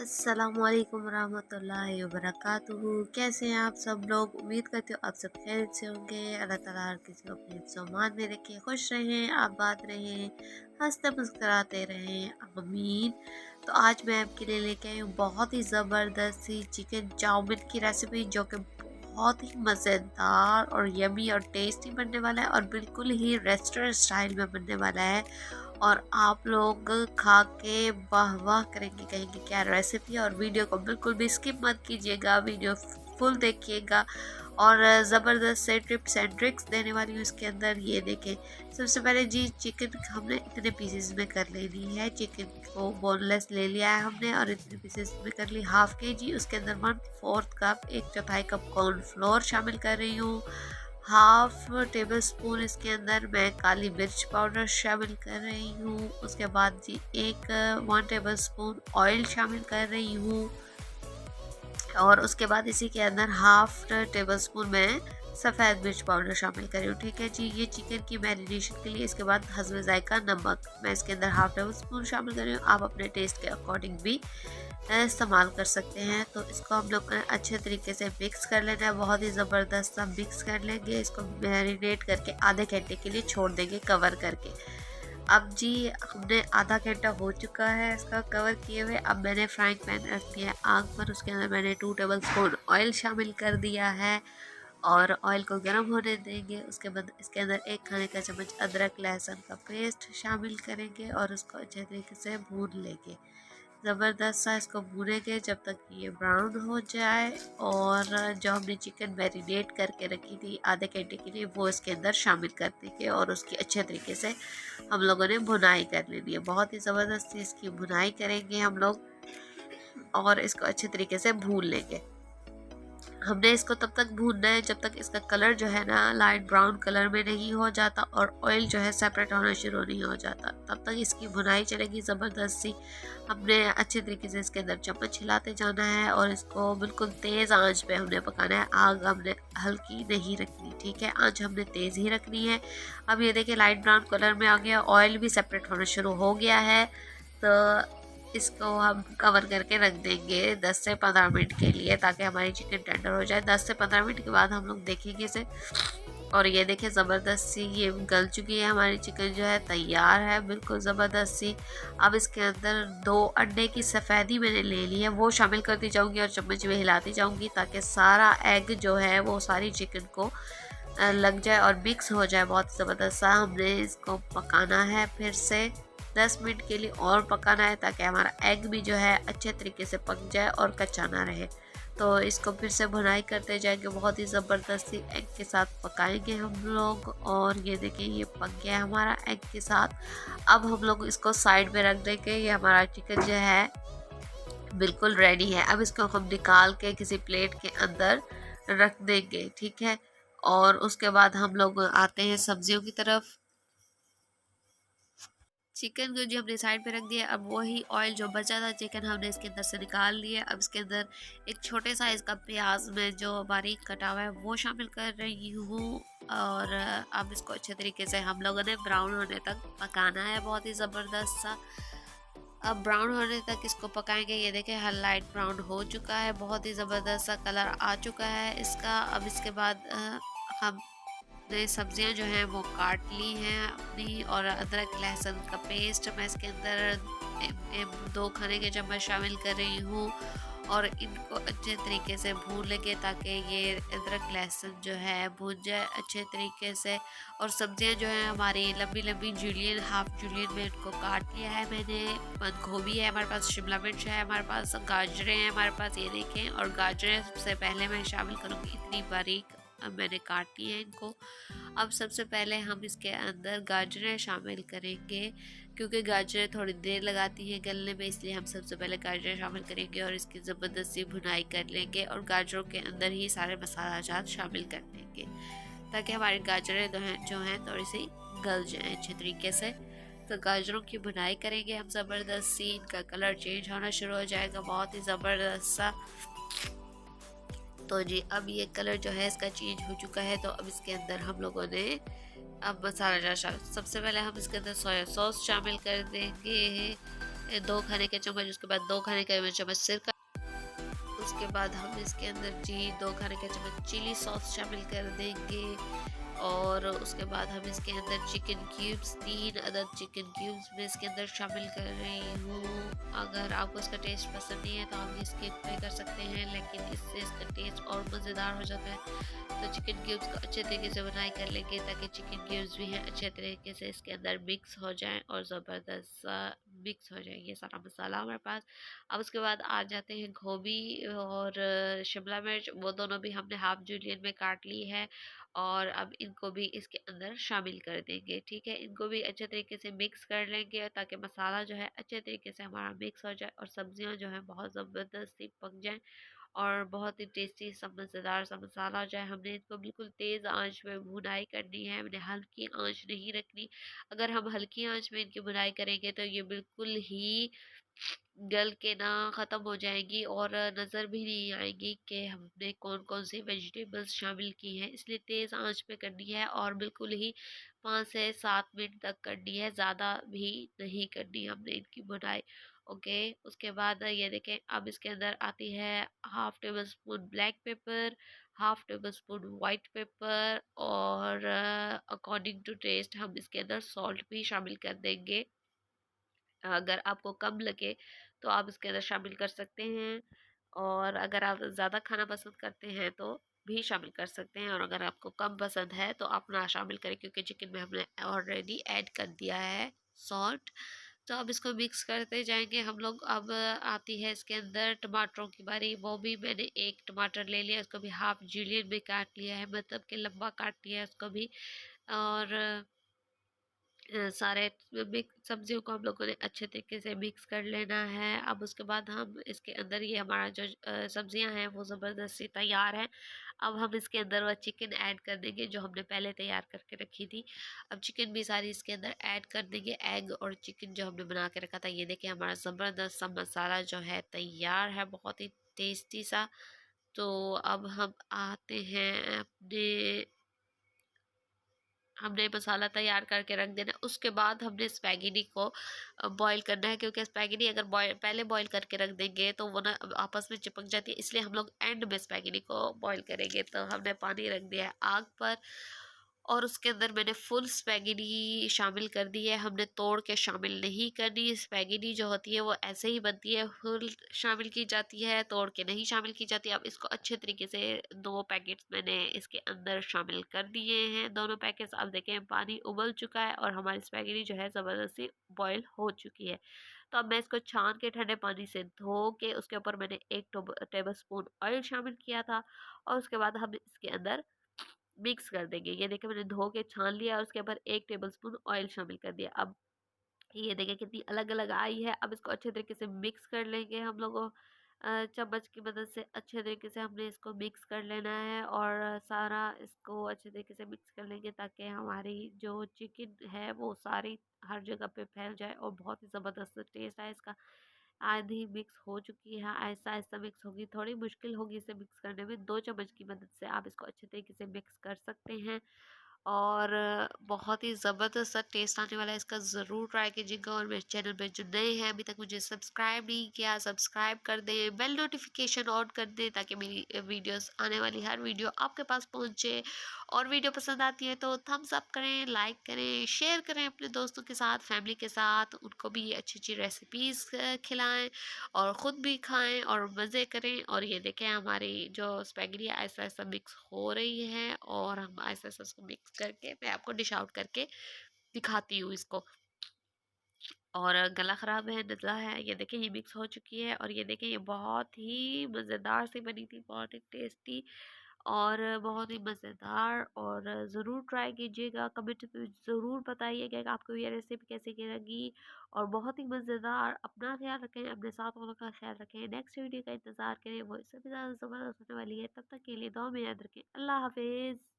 अस्सलामुअलैकुम रहमतुल्लाहि वबरकातुहू। कैसे हैं आप सब लोग? उम्मीद करती हूँ आप सब खैरियत से होंगे। अल्लाह ताला हर किसी को अपने हिफ्ज़-ओ-अमान में रखे, खुश रहें, आबाद रहें, हंसते मुस्कुराते रहें, आमीन। तो आज मैं आपके लिए लेके आई हूँ बहुत ही ज़बरदस्त सी चिकन चाउमीन की रेसिपी, जो कि बहुत ही मज़ेदार और यमी और टेस्टी बनने वाला है और बिल्कुल ही रेस्टोरेंट स्टाइल में बनने वाला है। और आप लोग खा के वाह वाह करेंगे, कहेंगे क्या रेसिपी। और वीडियो को बिल्कुल भी स्किप मत कीजिएगा, वीडियो फुल देखिएगा। और ज़बरदस्त से टिप्स एंड ट्रिक्स देने वाली हूँ इसके अंदर। ये देखें, सबसे पहले जी चिकन हमने इतने पीसेस में कर लेनी है। चिकन को बोनलेस ले लिया है हमने और इतने पीसेस में कर ली। हाफ के जी, उसके अंदर 1/4 कप, 1/4 कप कॉर्नफ्लोर शामिल कर रही हूँ। हाफ टेबल स्पून इसके अंदर मैं काली मिर्च पाउडर शामिल कर रही हूँ। उसके बाद जी 1 टेबल स्पून ऑयल शामिल कर रही हूँ। और उसके बाद इसी के अंदर हाफ टेबल स्पून मैं सफ़ेद मिर्च पाउडर शामिल कर रही हूँ। ठीक है जी, ये चिकन की मैरिनेशन के लिए। इसके बाद हस्बे जायका नमक मैं इसके अंदर हाफ टेबल स्पून शामिल कर रही हूँ। आप अपने टेस्ट के अकॉर्डिंग भी इस्तेमाल कर सकते हैं। तो इसको हम लोग अच्छे तरीके से मिक्स कर लेना है, बहुत ही ज़बरदस्त सा मिक्स कर लेंगे। इसको मैरिनेट करके आधे घंटे के लिए छोड़ देंगे कवर करके। अब जी हमने आधा घंटा हो चुका है इसका कवर किए हुए। अब मैंने फ्राइंग पैन रख दिया है आग पर, उसके अंदर मैंने 2 टेबल स्पून ऑयल शामिल कर दिया है और ऑयल को गर्म होने देंगे। उसके बाद इसके अंदर 1 खाने का चम्मच अदरक लहसुन का पेस्ट शामिल करेंगे और उसको अच्छे तरीके से भून लेंगे। ज़बरदस्त सा इसको भूनेंगे जब तक ये ब्राउन हो जाए। और जो हमने चिकन मैरिनेट करके रखी थी आधे घंटे के लिए, वो इसके अंदर शामिल कर देंगे और उसकी अच्छे तरीके से हम लोगों ने भुनाई कर लेनी है। बहुत ही ज़बरदस्त इसकी भुनाई करेंगे हम लोग और इसको अच्छे तरीके से भून लेंगे। हमने इसको तब तक भूनना है जब तक इसका कलर जो है ना लाइट ब्राउन कलर में नहीं हो जाता और ऑयल जो है सेपरेट होना शुरू नहीं हो जाता। तब तक इसकी भुनाई चलेगी ज़बरदस्त सी। हमने अच्छे तरीके से इसके अंदर चम्मच हिलाते जाना है और इसको बिल्कुल तेज़ आंच पे हमने पकाना है। आग हमने हल्की नहीं रखनी, ठीक है, आंच हमने तेज़ ही रखनी है। अब ये देखिए लाइट ब्राउन कलर में आ गया, ऑयल भी सेपरेट होना शुरू हो गया है। तो इसको हम कवर करके रख देंगे 10 से 15 मिनट के लिए, ताकि हमारी चिकन टेंडर हो जाए। 10 से 15 मिनट के बाद हम लोग देखेंगे इसे। और ये देखिए ज़बरदस्त सी ये गल चुकी है हमारी चिकन, जो है तैयार है बिल्कुल ज़बरदस्त सी। अब इसके अंदर 2 अंडे की सफ़ेदी मैंने ले ली है, वो शामिल करती जाऊंगी और चम्मच में हिलाती जाऊंगी ताकि सारा एग जो है वो सारी चिकन को लग जाए और मिक्स हो जाए। बहुत ज़बरदस्त सा हमने इसको पकाना है, फिर से 10 मिनट के लिए और पकाना है ताकि हमारा एग भी जो है अच्छे तरीके से पक जाए और कच्चा ना रहे। तो इसको फिर से भुनाई करते जाएंगे, बहुत ही ज़बरदस्ती एग के साथ पकाएंगे हम लोग। और ये देखिए ये पक गया है हमारा एग के साथ। अब हम लोग इसको साइड में रख देंगे। ये हमारा चिकन जो है बिल्कुल रेडी है। अब इसको हम निकाल के किसी प्लेट के अंदर रख देंगे, ठीक है। और उसके बाद हम लोग आते हैं सब्जियों की तरफ। चिकन को जो हमने साइड पे रख दिया, अब वही ऑयल जो बचा था चिकन हमने इसके अंदर से निकाल लिया। अब इसके अंदर एक छोटे साइज का प्याज में जो बारीक कटा हुआ है वो शामिल कर रही हूँ। और अब इसको अच्छे तरीके से हम लोगों ने ब्राउन होने तक पकाना है, बहुत ही ज़बरदस्त सा। अब ब्राउन होने तक इसको पकाएंगे। ये देखें हल लाइट ब्राउन हो चुका है, बहुत ही ज़बरदस्त सा कलर आ चुका है इसका। अब इसके बाद हम ने सब्जियां जो हैं वो काट ली हैं अपनी। और अदरक लहसुन का पेस्ट मैं इसके अंदर 2 खाने के चम्मच शामिल कर रही हूँ और इनको अच्छे तरीके से भून लेंगे ताकि ये अदरक लहसुन जो है भून जाए अच्छे तरीके से। और सब्जियां जो हैं हमारी लंबी लंबी जूलियन, हाफ जूलियन में इनको काट लिया है मैंने। बंद गोभी है हमारे पास, शिमला मिर्च है हमारे पास, गाजरें हैं हमारे पास, ये देखें। और गाजरें सबसे पहले मैं शामिल करूँगी, इतनी बारीक मैंने काटी है इनको। अब सबसे पहले हम इसके अंदर गाजरें शामिल करेंगे, क्योंकि गाजरें थोड़ी देर लगाती हैं गलने में, इसलिए हम सबसे पहले गाजरें शामिल करेंगे और इसकी ज़बरदस्ती भुनाई कर लेंगे। और गाजरों के अंदर ही सारे मसाला जात शामिल कर देंगे ताकि हमारी गाजरें जो हैं थोड़ी सी गल जाएँ अच्छे तरीके से। तो गाजरों की भुनाई करेंगे हम ज़बरदस्त सी, इनका कलर चेंज होना शुरू हो जाएगा, बहुत ही ज़बरदस्त सा। तो जी अब ये कलर जो है इसका चेंज हो चुका है। तो अब इसके अंदर हम लोगों ने अब मसाला सबसे पहले हम इसके अंदर सोया सॉस शामिल कर देंगे। 2 खाने के चम्मच, उसके बाद 2 खाने का चम्मच सिरका, उसके बाद हम इसके अंदर जी 2 खाने का चम्मच चिली सॉस शामिल कर देंगे। और उसके बाद हम इसके अंदर चिकन क्यूब्स 3 अदद चिकन क्यूब्स मैं इसके अंदर शामिल कर रही हूँ। अगर आपको इसका टेस्ट पसंद नहीं है तो आप ये स्किप भी कर सकते हैं, लेकिन इससे इसका टेस्ट और मज़ेदार हो जाता है। तो चिकन क्यूब्स को अच्छे तरीके से बनाई कर लेंगे ताकि चिकन क्यूब्स भी हैं अच्छे तरीके से इसके अंदर मिक्स हो जाएं और ज़बरदस्त सा मिक्स हो जाए ये सारा मसाला हमारे पास। अब उसके बाद आ जाते हैं गोभी और शिमला मिर्च, वो दोनों भी हमने हाफ जूलियन में काट ली है और अब इनको भी इसके अंदर शामिल कर देंगे। ठीक है, इनको भी अच्छे तरीके से मिक्स कर लेंगे ताकि मसाला जो है अच्छे तरीके से हमारा मिक्स हो जाए और सब्जियां जो है बहुत ज़बरदस्त सी पक जाएं और बहुत ही टेस्टी सा मज़ेदार सा मसाला हो जाए। हमने इसको बिल्कुल तेज़ आंच में भुनाई करनी है, हमने हल्की आंच नहीं रखनी। अगर हम हल्की आंच में इनकी भुनाई करेंगे तो ये बिल्कुल ही गल के ना ख़त्म हो जाएगी और नज़र भी नहीं आएगी कि हमने कौन कौन सी वेजिटेबल्स शामिल की हैं। इसलिए तेज़ आंच पे करनी है और बिल्कुल ही 5 से 7 मिनट तक करनी है, ज़्यादा भी नहीं करनी हमने इनकी भुनाई। ओके, उसके बाद ये देखें अब इसके अंदर आती है half table spoon black pepper, half table spoon white paper और अकॉर्डिंग टू टेस्ट हम इसके अंदर सॉल्ट भी शामिल कर देंगे। अगर आपको कम लगे तो आप इसके अंदर शामिल कर सकते हैं और अगर आप ज़्यादा खाना पसंद करते हैं तो भी शामिल कर सकते हैं, और अगर आपको कम पसंद है तो आप ना शामिल करें क्योंकि चिकन में हमने ऑलरेडी ऐड कर दिया है सॉल्ट। तो अब इसको मिक्स करते जाएंगे हम लोग। अब आती है इसके अंदर टमाटरों की बारी, वो भी मैंने एक टमाटर ले लिया, उसको भी हाफ जूलियन में काट लिया है, मतलब कि लंबा काट लिया है उसको भी। और सारे सब्जियों को हम लोगों ने अच्छे तरीके से मिक्स कर लेना है। अब उसके बाद हम इसके अंदर ये हमारा जो सब्जियां हैं वो ज़बरदस्ती तैयार है। अब हम इसके अंदर वह चिकन ऐड कर देंगे जो हमने पहले तैयार करके रखी थी। अब चिकन भी सारी इसके अंदर ऐड कर देंगे, एग और चिकन जो हमने बना के रखा था। ये देखिए हमारा ज़बरदस्त सा मसाला जो है तैयार है, बहुत ही टेस्टी सा। तो अब हम आते हैं अपने, हमने मसाला तैयार करके रख देना। उसके बाद हमने स्पैगेटी को बॉईल करना है, क्योंकि स्पैगेटी अगर पहले बॉईल करके रख देंगे तो वो ना आपस में चिपक जाती है, इसलिए हम लोग एंड में स्पैगेटी को बॉईल करेंगे। तो हमने पानी रख दिया है आग पर और उसके अंदर मैंने फुल स्पैगेटी शामिल कर दी है, हमने तोड़ के शामिल नहीं करनी। स्पैगेटी जो होती है वो ऐसे ही बनती है, फुल शामिल की जाती है, तोड़ के नहीं शामिल की जाती। अब इसको अच्छे तरीके से 2 पैकेट्स मैंने इसके अंदर शामिल कर दिए हैं, दोनों पैकेट्स। अब देखें पानी उबल चुका है और हमारी स्पैगेटी जो है ज़बरदस्ती बॉयल हो चुकी है। तो अब मैं इसको छान के ठंडे पानी से धो के उसके ऊपर मैंने 1 टेबल स्पून ऑयल शामिल किया था और उसके बाद हम इसके अंदर मिक्स कर देंगे। ये देखिए मैंने धो के छान लिया और उसके ऊपर 1 टेबलस्पून ऑयल शामिल कर दिया। अब ये देखिए कितनी अलग-अलग आई है। अब इसको अच्छे तरीके से मिक्स कर लेंगे हम लोगों, चम्मच की मदद से अच्छे तरीके से हमने इसको मिक्स कर लेना है और सारा इसको अच्छे तरीके से मिक्स कर लेंगे ताकि हमारी जो चिकन है वो सारी हर जगह पे फैल जाए और बहुत ही ज़बरदस्त टेस्ट आए इसका। आधी मिक्स हो चुकी है, आहिस्ता-आहिस्ता मिक्स होगी, थोड़ी मुश्किल होगी इसे मिक्स करने में। 2 चम्मच की मदद से आप इसको अच्छे तरीके से मिक्स कर सकते हैं और बहुत ही ज़बरदस्त सा टेस्ट आने वाला है इसका। ज़रूर ट्राई कीजिएगा और मेरे चैनल पे जो नए हैं अभी तक मुझे सब्सक्राइब नहीं किया, सब्सक्राइब कर दें, बेल नोटिफिकेशन ऑन कर दें ताकि मेरी वीडियोस आने वाली हर वीडियो आपके पास पहुंचे। और वीडियो पसंद आती है तो थम्स अप करें, लाइक करें, शेयर करें अपने दोस्तों के साथ, फैमिली के साथ, उनको भी अच्छी-अच्छी रेसिपीज़ खिलाएँ और ख़ुद भी खाएँ और मज़े करें। और ये देखें हमारी जो स्पैगेटी आहिस्ता-आहिस्ता मिक्स हो रही है और हम आहिस्ता-आहिस्ता उसको मिक्स करके मैं आपको डिश आउट करके दिखाती हूँ इसको। और गला ख़राब है, नज़ला है, ये देखें ये मिक्स हो चुकी है और ये देखें ये बहुत ही मज़ेदार सी बनी थी, बहुत ही टेस्टी और बहुत ही मज़ेदार। और ज़रूर ट्राई कीजिएगा, कमेंट में ज़रूर बताइएगा कि आपको ये रेसिपी कैसी की लगी और बहुत ही मज़ेदार। अपना ख्याल रखें, अपने साथ वालों का ख्याल रखें। नेक्स्ट वीडियो का इंतज़ार करें, वो इससे भी ज़्यादा ज़बरदस्त होने वाली है। तब तक के लिए दुआ में याद रखें। अल्लाह हाफ़िज़।